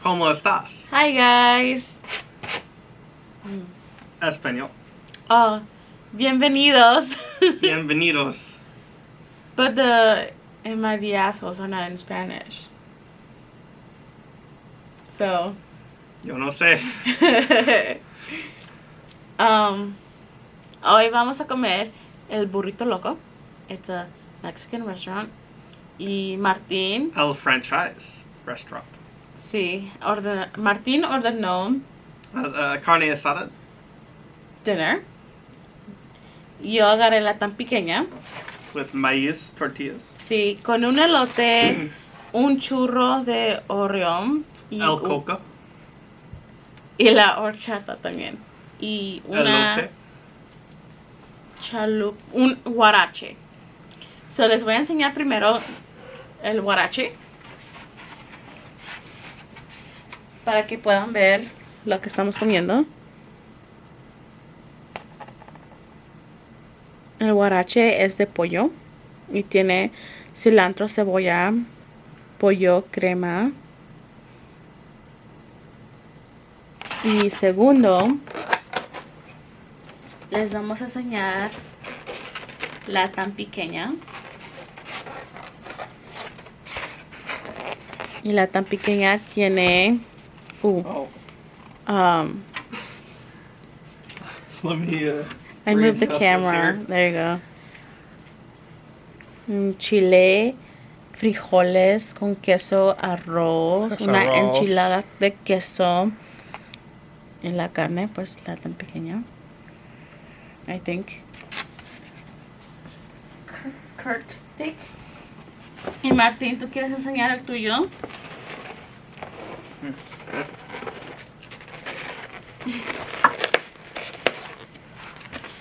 ¿Cómo estás? Hi guys. Español. Oh, bienvenidos. Bienvenidos. But the "am I the assholes" are not in Spanish. So. Yo no sé. Hoy vamos a comer el burrito loco. It's a Mexican restaurant. Y Martín. El franchise restaurant. Sí, Martín ordenó Carne asada. dinner. Yo agarré la tan pequeña. With maíz tortillas. Sí, con un elote, un churro de Oreo. Y El coca. Y la horchata también. Y una Elote. un huarache. So les voy a enseñar primero el huarache. Para que puedan ver lo que estamos comiendo. El huarache es de pollo. Y tiene cilantro, cebolla, pollo, crema. Y segundo, les vamos a enseñar la tan pequeña. Y la tan pequeña tiene... Let me I moved the readjust this camera. here. There you go. Chile, frijoles con queso, arroz, una Arroz. enchilada de queso. Y la carne, pues la tan pequeña. I think. Kirk stick. Y Martín, ¿tú quieres enseñar el tuyo?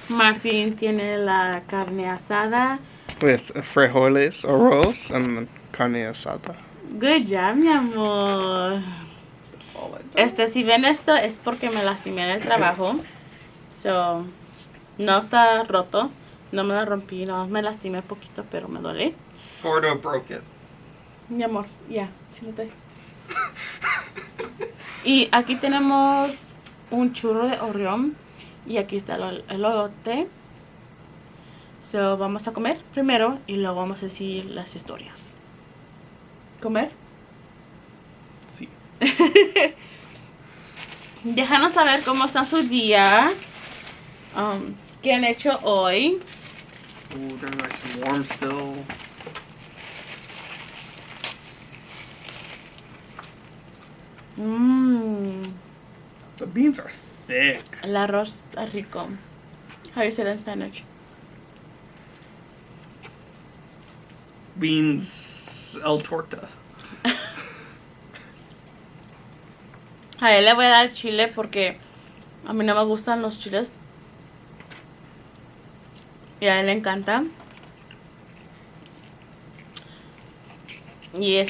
Martín tiene la carne asada. With frijoles, arroz, and carne asada. Good job, mi amor. That's all I do. Si ven esto es porque me lastimé en el trabajo. So, no está roto. No me la rompí, no me lastimé poquito, pero me duele. Gordo broke it. Mi amor, ya, siéntate. Y aquí tenemos un churro de Oreo. Y aquí está el elote. So, vamos a comer primero y luego vamos a decir las historias. ¿Comer? Sí. Déjanos saber cómo está su día. ¿Qué han hecho hoy? Ooh, they're nice and warm still. The beans are thick. El arroz está rico. How do you say that in Spanish? Beans el torta. A él le voy a dar chile porque a mí no me gustan los chiles. Y a él le encanta. Y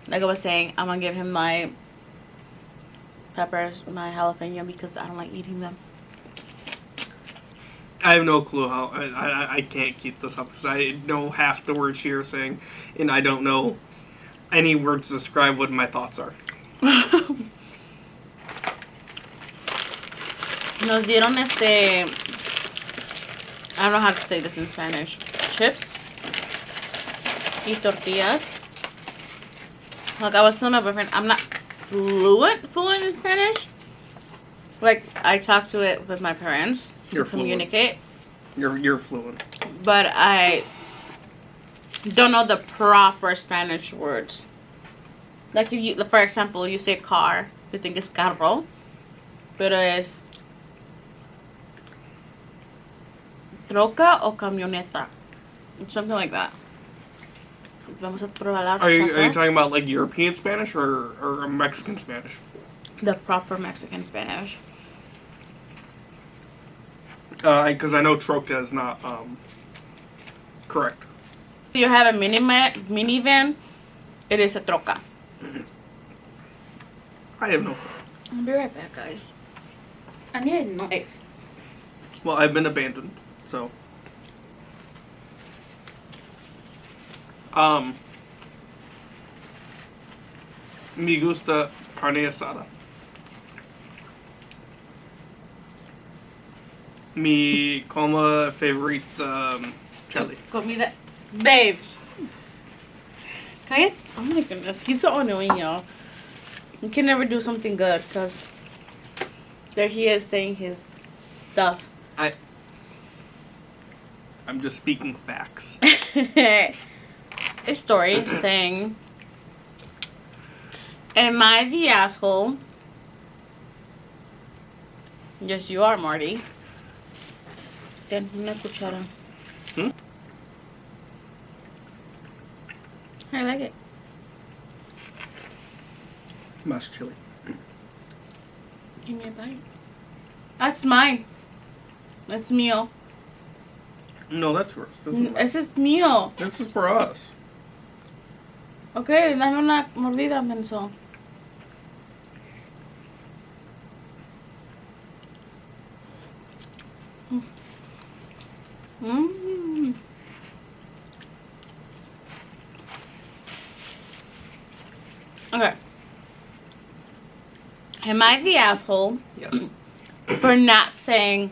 like I was saying, I'm gonna give him my peppers, my jalapeno, because I don't like eating them. I have no clue how I can't keep this up because I know half the words you're saying, and I don't know any words to describe what my thoughts are. Nos dieron I don't know how to say this in Spanish. Chips y tortillas. Like I was telling my boyfriend, I'm not fluent in Spanish. Like I talk to it with my parents You're to fluent. communicate, You're fluent. but I don't know the proper Spanish words. Like if you, for example, you say car, you think it's carro, pero es troca o camioneta, something like that. Vamos a probar la Are you horchata. talking about like European Spanish or Mexican Spanish? The proper Mexican Spanish. Because I know troca is not correct. If you have a minivan, it is a troca. I have no clue. I'll be right back, guys. I need a knife. Well, I've been abandoned, so. Me gusta carne asada. Mi coma favorite chili. Comida. Babe. Can I? Oh my goodness. He's so annoying, y'all. He can never do something good because there he is saying his stuff. I'm just speaking facts. A story saying, am I the asshole? Yes, you are, Marty. Ten una cuchara. I like it. Más chili. Give me a bite. That's mine. That's mío. No, that's yours. This is mío. This is for us. Okay, dame una mordida, menso. Mmm. Okay. Am I the asshole Yes. for not saying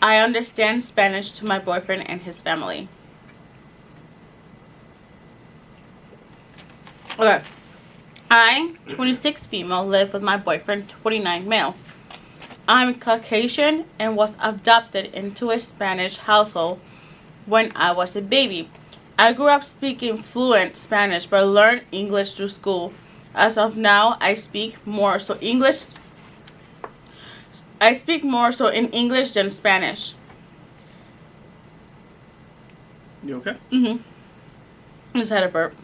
I understand Spanish to my boyfriend and his family? Okay. I, 26 female, live with my boyfriend, 29 male. I'm Caucasian and was adopted into a Spanish household when I was a baby. I grew up speaking fluent Spanish but learned English through school. As of now, I speak more so in English than Spanish. You okay? Just had a burp.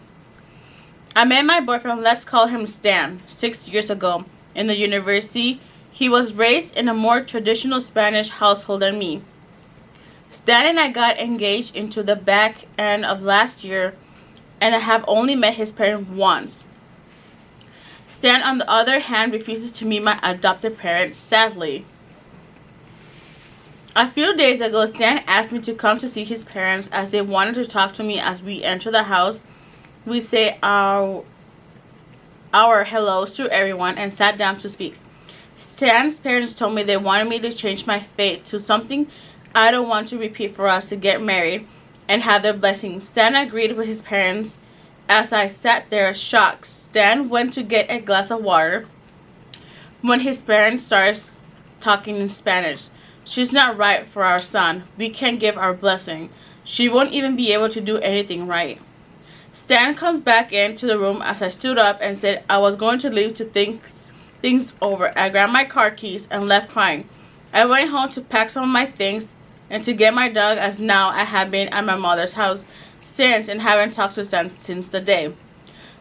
I met my boyfriend, let's call him Stan, 6 years ago in the university. He was raised in a more traditional Spanish household than me. Stan and I got engaged into the back end of last year, and I have only met his parents once. Stan, on the other hand, refuses to meet my adopted parents, sadly. A few days ago, Stan asked me to come to see his parents as they wanted to talk to me as we enter the house. We say our hellos to everyone and sat down to speak. Stan's parents told me they wanted me to change my fate to something I don't want to repeat for us to get married and have their blessing. Stan agreed with his parents. As I sat there shocked, Stan went to get a glass of water when his parents started talking in Spanish. She's not right for our son. We can't give our blessing. She won't even be able to do anything right. Stan comes back into the room as I stood up and said I was going to leave to think things over. I grabbed my car keys and left crying. I went home to pack some of my things and to get my dog, as now I have been at my mother's house since and haven't talked to Stan since the day.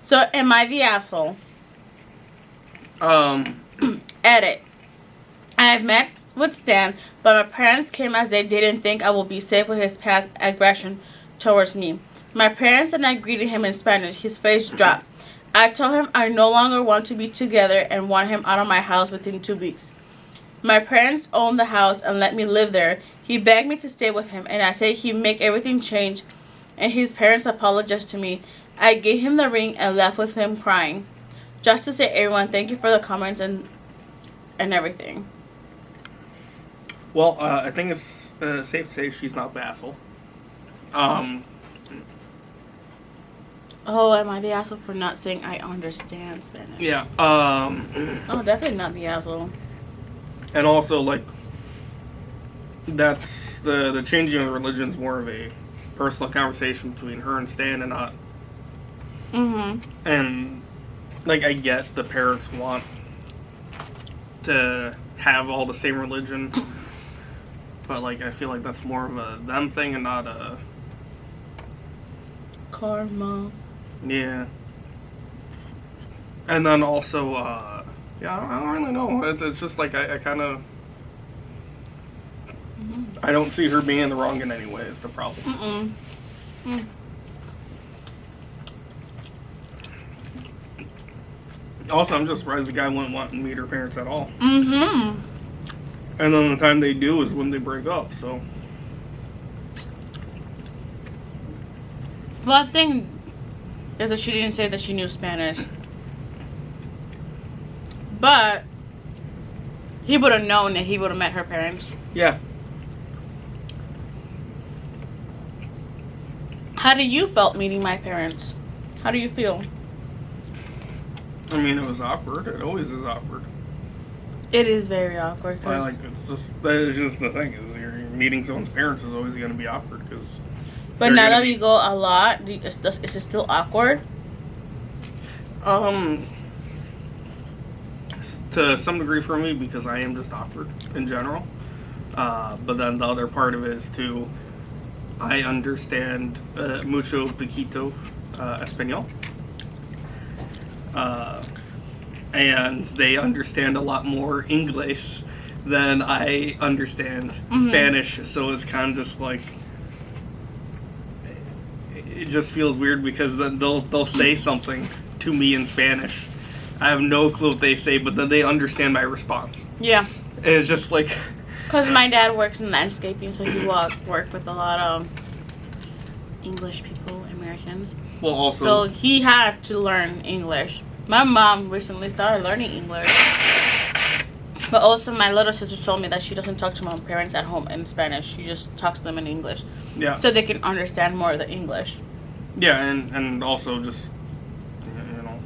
So am I the asshole? Edit. I have met with Stan, but my parents came as they didn't think I would be safe with his past aggression towards me. My parents and I greeted him in Spanish. His face dropped. I told him I no longer want to be together and want him out of my house within 2 weeks. My parents owned the house and let me live there. He begged me to stay with him, and I said he'd make everything change, and his parents apologized to me. I gave him the ring and left with him crying. Just to say, everyone, thank you for the comments and everything. Well, I think it's safe to say she's not the asshole. Oh, am I the asshole for not saying I understand Spanish? Yeah. Oh, definitely not the asshole. And also, like, that's the changing of religion's more of a personal conversation between her and Stan and not. And, like, I get the parents want to have all the same religion, but, like, I feel like that's more of a them thing and not a karma. Yeah. And then also, yeah, I don't really know. It's just like I kind of. I don't see her being in the wrong in any way, is the problem. Also, I'm just surprised the guy wouldn't want to meet her parents at all. And then the time they do is when they break up, so. Well, I think is that she didn't say that she knew Spanish. But he would have known that he would have met her parents. Yeah. How do you felt meeting my parents? How do you feel? I mean, it was awkward. It always is awkward. It is very awkward. I like it. That's just the thing is, you're meeting someone's parents is always going to be awkward because. But now that we go a lot, is it still awkward? To some degree for me because I am just awkward in general. But then the other part of it is too, I understand mucho poquito Español. And they understand a lot more English than I understand Spanish. So it's kind of just like, it just feels weird because then they'll say something to me in Spanish. I have no clue what they say, but then they understand my response. Yeah. And it's just like... Because my dad works in landscaping, so he worked with a lot of English people, Americans. Well, also... So he had to learn English. My mom recently started learning English. But also my little sister told me that she doesn't talk to my parents at home in Spanish. She just talks to them in English. Yeah. So they can understand more of the English. Yeah, and also just, you know...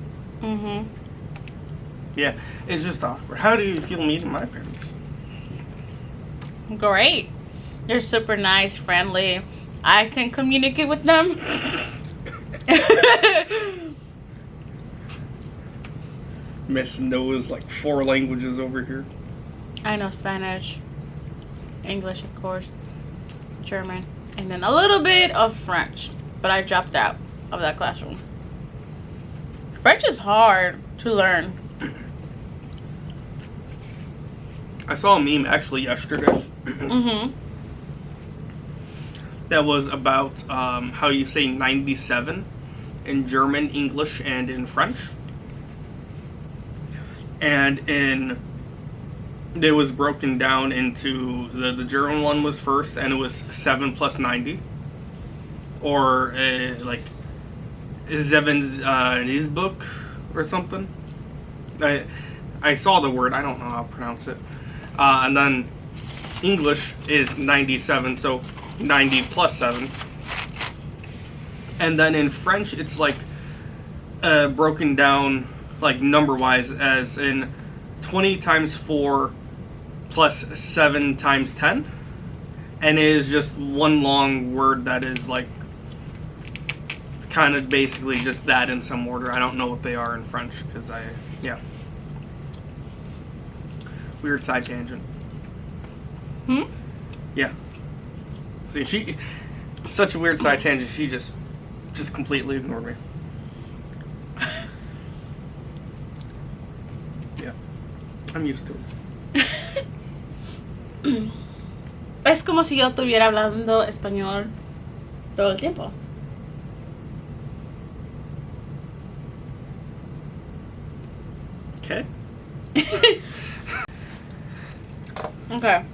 Mm-hmm. Yeah, it's just awkward. How do you feel meeting my parents? Great. They're super nice, friendly. I can communicate with them. Miss knows like 4 languages over here. I know Spanish, English, of course, German, and then a little bit of French. But I dropped out of that classroom. French is hard to learn. I saw a meme actually yesterday. That was about how you say 97 in German, English, and in French. And it was broken down into the German one was first, and it was 7 plus 90, or like Zeven's book or something. I saw the word. I don't know how to pronounce it. And then English is 97, so 90 plus 7. And then in French, it's like broken down like number-wise as in 20 times 4 plus 7 times 10. And it is just one long word that is like kind of basically just that in some order. I don't know what they are in French because yeah. Weird side tangent. Yeah. See, such a weird side tangent. She just completely ignored me. Yeah, I'm used to it. Es como si yo estuviera hablando español todo el tiempo. Okay. Okay.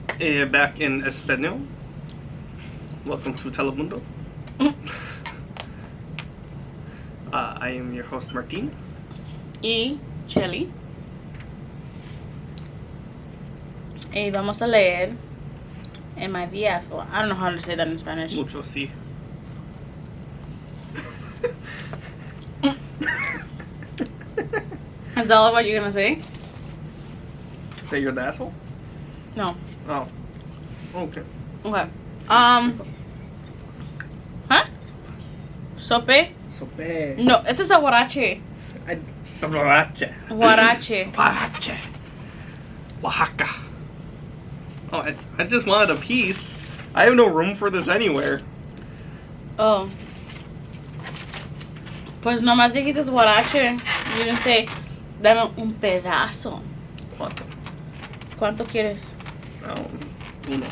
Back in Español. Welcome to Telemundo. I am your host, Martin. Y Shelly. Y vamos a leer en my días. Well, I don't know how to say that in Spanish. Mucho sí. Is that all what you're gonna say? Say you're the asshole? No. Oh. Okay. Okay. Huh? Sope? Sope. No, este es aguarache. Sobrache. Guarache. Guarache. Oaxaca. Oh, I just wanted a piece. I have no room for this anywhere. Oh. Pues nomás dijiste guarache. You didn't say, dame un pedazo. ¿Cuánto? ¿Cuánto quieres? Uno.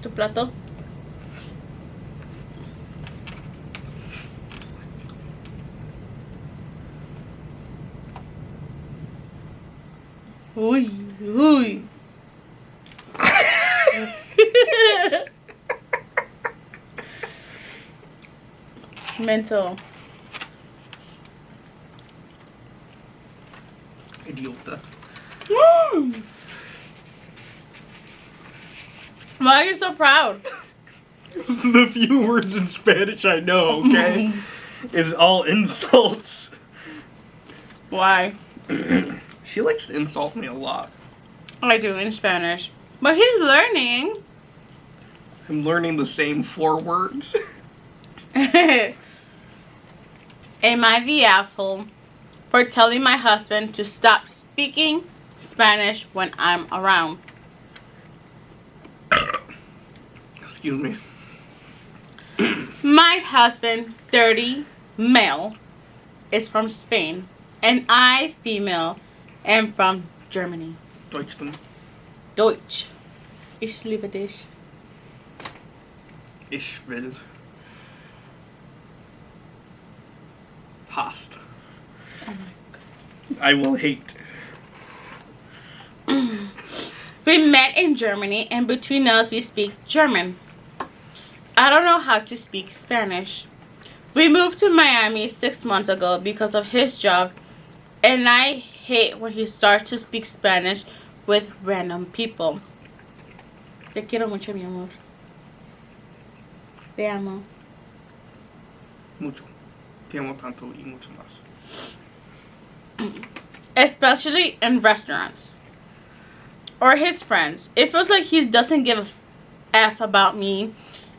¿Tu plato? Uy, uy. Mental. Idiota. Why are you so proud? The few words in Spanish I know, okay? Is all insults. Why? She likes to insult me a lot. I do in Spanish. But he's learning. I'm learning the same 4 words. Am I the asshole for telling my husband to stop speaking Spanish when I'm around? Excuse me. My husband, 30, male, is from Spain, and I, female, am from Germany. Deutschland. Deutsch. Ich liebe dich. Ich will. Hast. Oh my goodness. I will hate. We met in Germany, and between us we speak German. I don't know how to speak Spanish. We moved to Miami 6 months ago because of his job, and I hate when he starts to speak Spanish with random people. Te quiero mucho, mi amor. Te amo. Mucho. Te amo tanto y mucho más. Especially in restaurants. Or his friends. It feels like he doesn't give a F about me.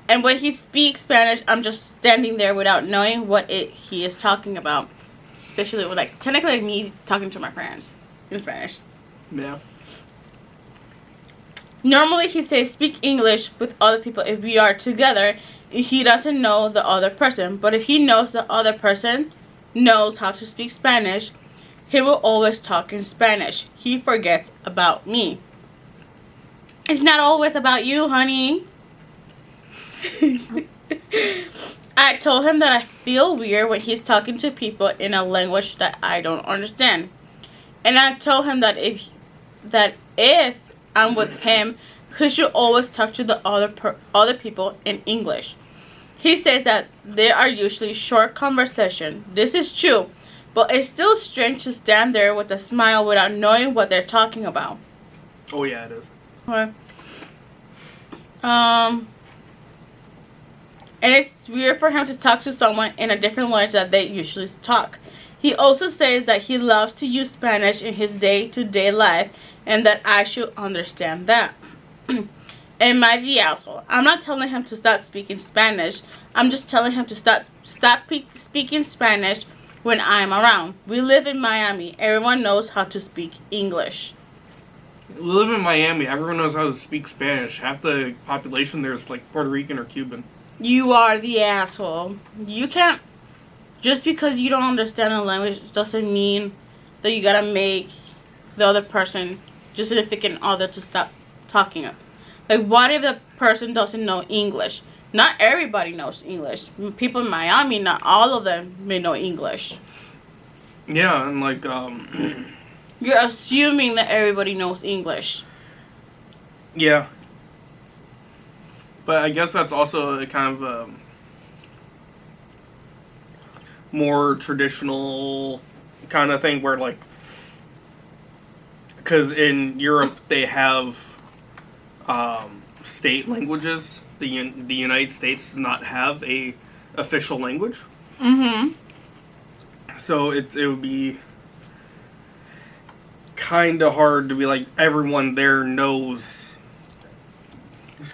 And when he speaks Spanish, I'm just standing there without knowing what he is talking about. Especially with, like, technically like me talking to my friends in Spanish. Yeah. Normally he says speak English with other people if we are together. He doesn't know the other person. But if he knows the other person knows how to speak Spanish, he will always talk in Spanish. He forgets about me. It's not always about you, honey. I told him that I feel weird when he's talking to people in a language that I don't understand. And I told him that if I'm with him, he should always talk to the other people in English. He says that they are usually short conversation. This is true, but it's still strange to stand there with a smile without knowing what they're talking about. Oh yeah, it is. Okay. And it's weird for him to talk to someone in a different language that they usually talk. He also says that he loves to use Spanish in his day-to-day life and that I should understand that. Am I the asshole? I'm not telling him to stop speaking Spanish. I'm just telling him to stop speaking Spanish when I'm around. We live in Miami. Everyone knows how to speak English. We live in Miami. Everyone knows how to speak Spanish. Half the population there is like Puerto Rican or Cuban. You are the asshole. You can't... Just because you don't understand a language doesn't mean that you gotta make the other person, your significant other, to stop talking. Like, what if the person doesn't know English? Not everybody knows English. People in Miami, not all of them may know English. Yeah, and like, You're assuming that everybody knows English. Yeah. But I guess that's also a kind of more traditional kind of thing where, like, because in Europe they have state languages. The United States does not have a official language. Mm-hmm. So it would be kind of hard to be like everyone there knows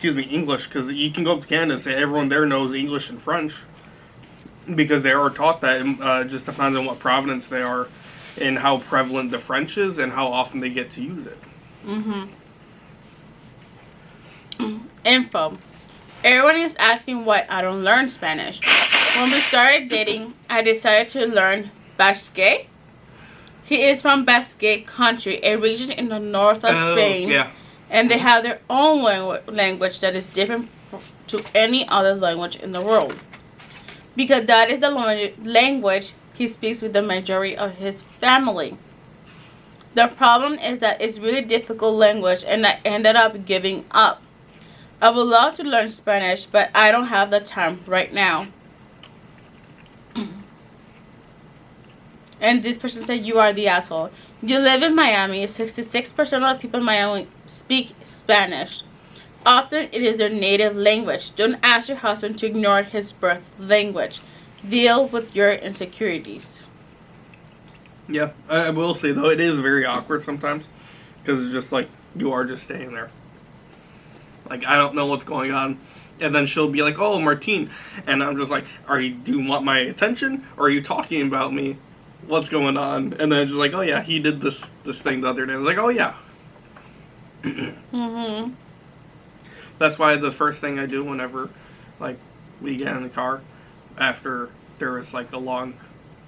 English, because you can go up to Canada and say everyone there knows English and French because they are taught that. It just depends on what province they are and how prevalent the French is and how often they get to use it. Mm-hmm. Info. Everyone is asking why I don't learn Spanish. When we started dating, I decided to learn Basque. He is from Basque country, a region in the north of Spain. Yeah. And they have their own language that is different to any other language in the world. Because that is the language he speaks with the majority of his family. The problem is that it's really difficult language and I ended up giving up. I would love to learn Spanish, but I don't have the time right now. And this person said, you are the asshole. You live in Miami. 66% of the people in Miami speak Spanish. Often it is their native language. Don't ask your husband to ignore his birth language. Deal with your insecurities. Yeah, I will say though, it is very awkward sometimes. Because it's just like, you are just staying there. Like, I don't know what's going on. And then she'll be like, oh, Martine. And I'm just like, do you want my attention? Or are you talking about me? What's going on? And then it's just like, oh yeah, he did this thing the other day. I was like, oh yeah. Mm-hmm. That's why the first thing I do whenever, like, we get in the car, after there was, like, a long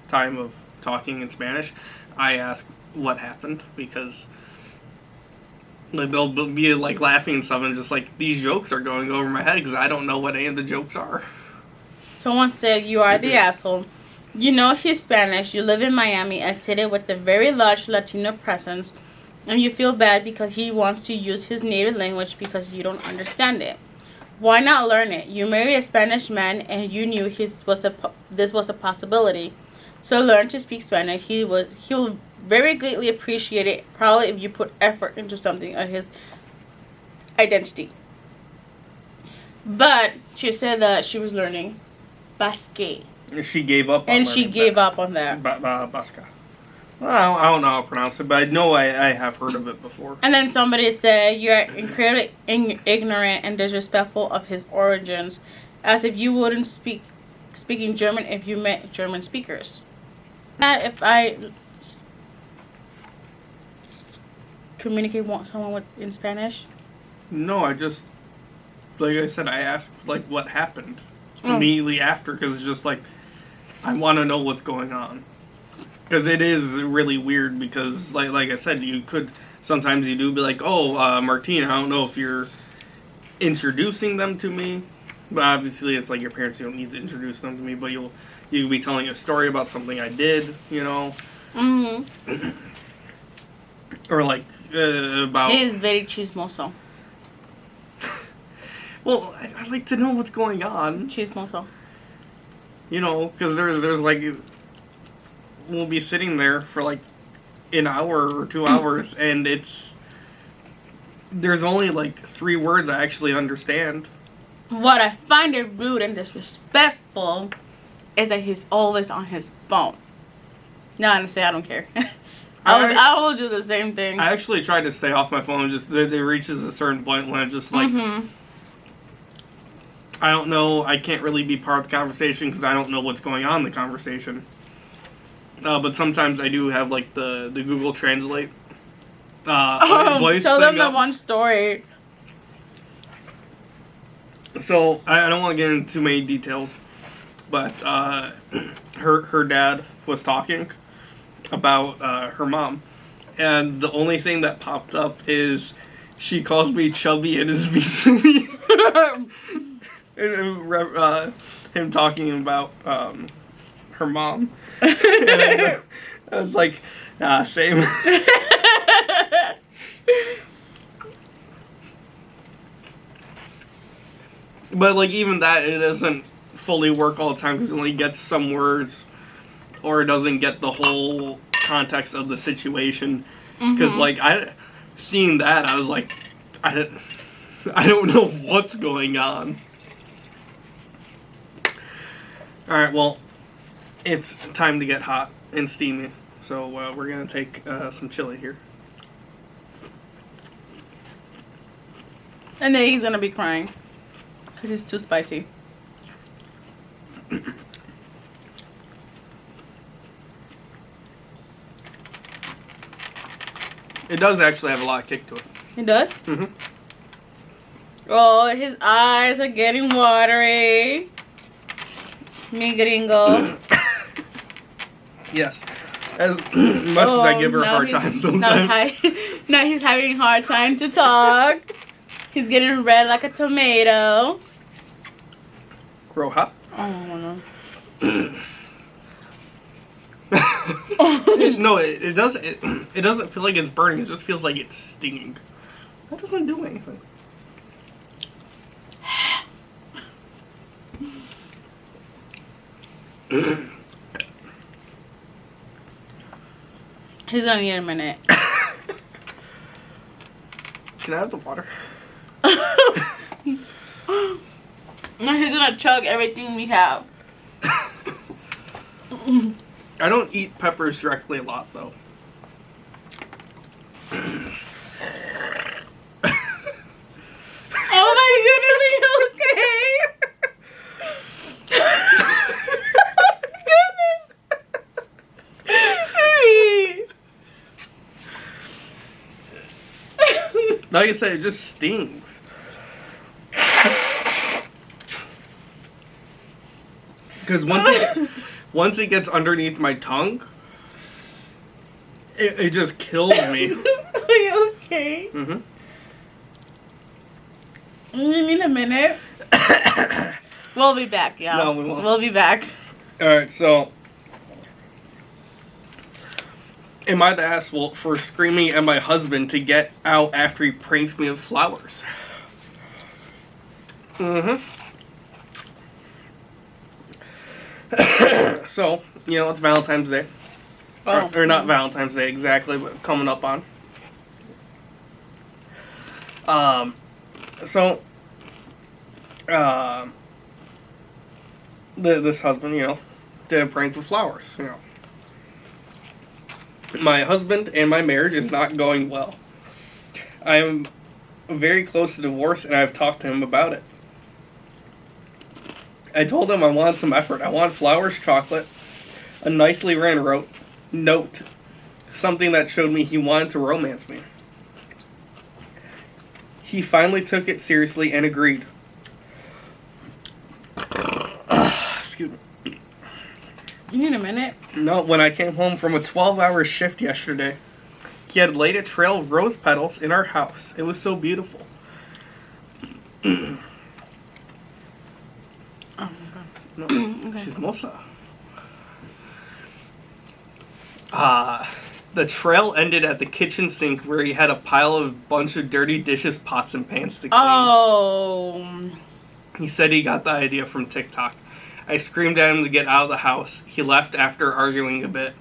time of talking in Spanish, I ask what happened, because like, they'll be, like, laughing and stuff, and just, like, these jokes are going over my head, because I don't know what any of the jokes are. Someone said, you are the asshole. You know he's Spanish, you live in Miami, a city with a very large Latino presence, and you feel bad because he wants to use his native language because you don't understand it. Why not learn it? You married a Spanish man and you knew this was a possibility. So learn to speak Spanish. He'll very greatly appreciate it, probably if you put effort into something of his identity. But she said that she was learning Basque. She gave up on and she gave up on that. Basca. Well, I don't know how to pronounce it, but I know I have heard of it before. And then somebody said, you're incredibly ignorant and disrespectful of his origins, as if you wouldn't speaking German if you met German speakers. If I communicate with someone in Spanish? No, I just, like I said, I asked, like, what happened immediately after, because it's just like, I want to know what's going on. Because it is really weird, because, like I said, sometimes you do be like, oh, Martine, I don't know if you're introducing them to me. But obviously, it's like your parents, you don't need to introduce them to me, but you could be telling a story about something I did, you know? Mm-hmm. Or, like, about... He is very chismoso. Well, I like to know what's going on. Chismoso. You know, because there's, like... We'll be sitting there for, like, an hour or 2 hours, and there's only, like, 3 words I actually understand. What I find it rude and disrespectful is that he's always on his phone. No, honestly, I don't care. I will do the same thing. I actually tried to stay off my phone. Just there reaches a certain point when it's just like, I don't know. I can't really be part of the conversation because I don't know what's going on in the conversation. But sometimes I do have like the Google Translate voice tell thing them the up. one story. So I don't want to get into too many details, but her dad was talking about her mom, and the only thing that popped up is she calls me chubby and is mean to me. And, him talking about her mom. And I was like, same. But, like, even that, it doesn't fully work all the time because it only gets some words or it doesn't get the whole context of the situation. Because, like, seeing that, I was like, I don't know what's going on. Alright, well, it's time to get hot and steamy. So, we're going to take some chili here. And then he's going to be crying. Because it's too spicy. It does actually have a lot of kick to it. It does? Mm-hmm. Oh, his eyes are getting watery. Mi gringo. Yes. As much as I give her a hard time sometimes. Now he's having a hard time to talk. He's getting red like a tomato. Roja? Oh, no. It doesn't feel like it's burning. It just feels like it's stinging. That doesn't do anything. He's gonna need a minute. Can I have the water? No, he's gonna chug everything we have. I don't eat peppers directly a lot, though. Oh my goodness, are you okay? Oh my goodness. Baby. Like I said, it just stings. Because once it gets underneath my tongue, it just kills me. Are you okay? Mm-hmm. You need a minute? We'll be back, y'all. No, we won't. We'll be back. Alright, so... Am I the asshole for screaming at my husband to get out after he pranked me with flowers? Mm-hmm. So, you know, it's Valentine's Day. Oh. Or not Valentine's Day exactly, but coming up on. This husband, you know, did a prank with flowers, you know. My husband and my marriage is not going well. I am very close to divorce, and I've talked to him about it. I told him I want some effort. I want flowers, chocolate, a nicely written note, something that showed me he wanted to romance me. He finally took it seriously and agreed. Excuse me. You need a minute? No, when I came home from a 12-hour shift yesterday, he had laid a trail of rose petals in our house. It was so beautiful. Oh my god. No, Okay. she's Mosa. The trail ended at the kitchen sink where he had a pile of bunch of dirty dishes, pots, and pans to clean. Oh. He said he got the idea from TikTok. I screamed at him to get out of the house. He left after arguing a bit.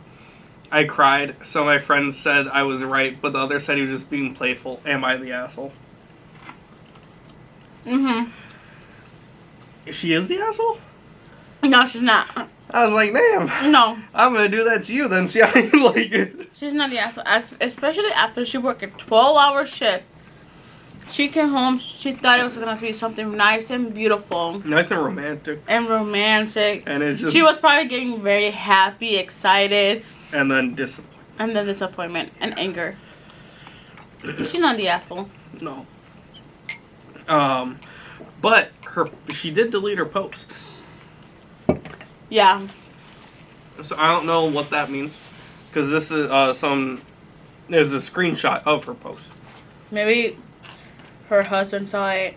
I cried. Some of my friends said I was right, but the others said he was just being playful. Am I the asshole? Mm-hmm. She is the asshole? No, she's not. I was like, damn. No. I'm gonna do that to you then, see how you like it. She's not the asshole. Especially after she worked a 12-hour shift. She came home, she thought it was going to be something nice and beautiful. Nice and romantic. And romantic. And it's just... She was probably getting very happy, excited. And then disappointed. And then disappointment and anger. She's not the asshole. No. But she did delete her post. Yeah. So I don't know what that means. Because this is there's a screenshot of her post. Maybe her husband saw it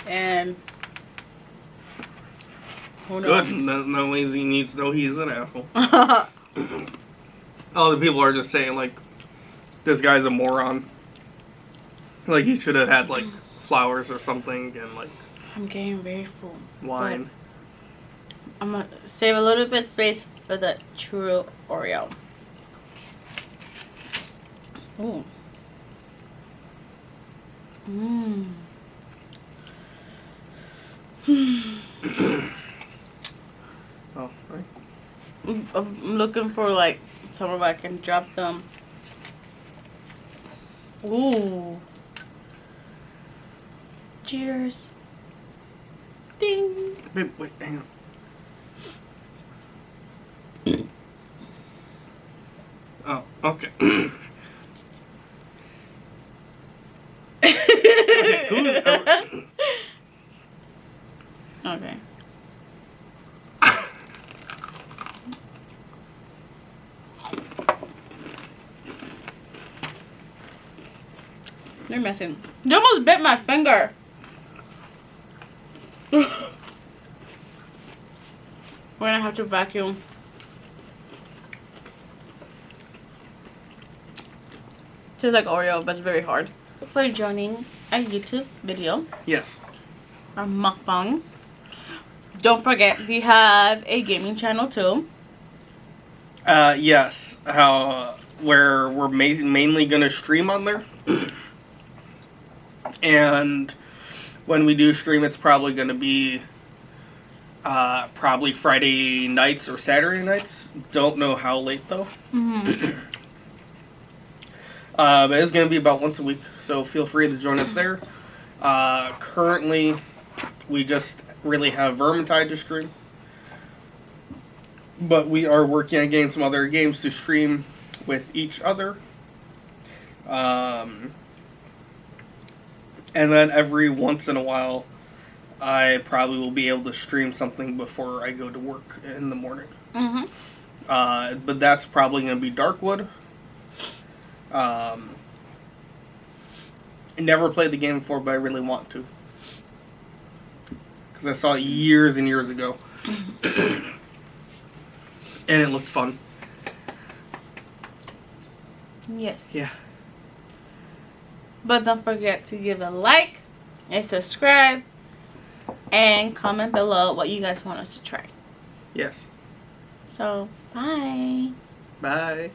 and who knows? Good. No ways he needs to know he's an asshole. Other people are just saying, like, this guy's a moron. Like, he should have had, like, flowers or something and, like... I'm getting very full. Wine. I'm going to save a little bit of space for the true Oreo. Ooh. Mmm. Oh, right. I'm looking for like somewhere where I can drop them. Ooh. Cheers. Ding. Wait, hang on. Oh, okay. Okay, Okay. You're messing. You almost bit my finger. We're gonna have to vacuum. Tastes like Oreo, but it's very hard. For joining a YouTube video. Yes. Our mukbang. Don't forget, we have a gaming channel too. Yes. where we're mainly going to stream on there. And when we do stream, it's probably going to be probably Friday nights or Saturday nights. Don't know how late though. But it's going to be about once a week, so feel free to join us there. Currently, we just really have Vermintide to stream. But we are working on getting some other games to stream with each other. And then every once in a while, I probably will be able to stream something before I go to work in the morning. But that's probably going to be Darkwood. I never played the game before, but I really want to. Because I saw it years and years ago. And it looked fun. Yes. Yeah. But don't forget to give a like and subscribe and comment below what you guys want us to try. Yes. So, bye. Bye.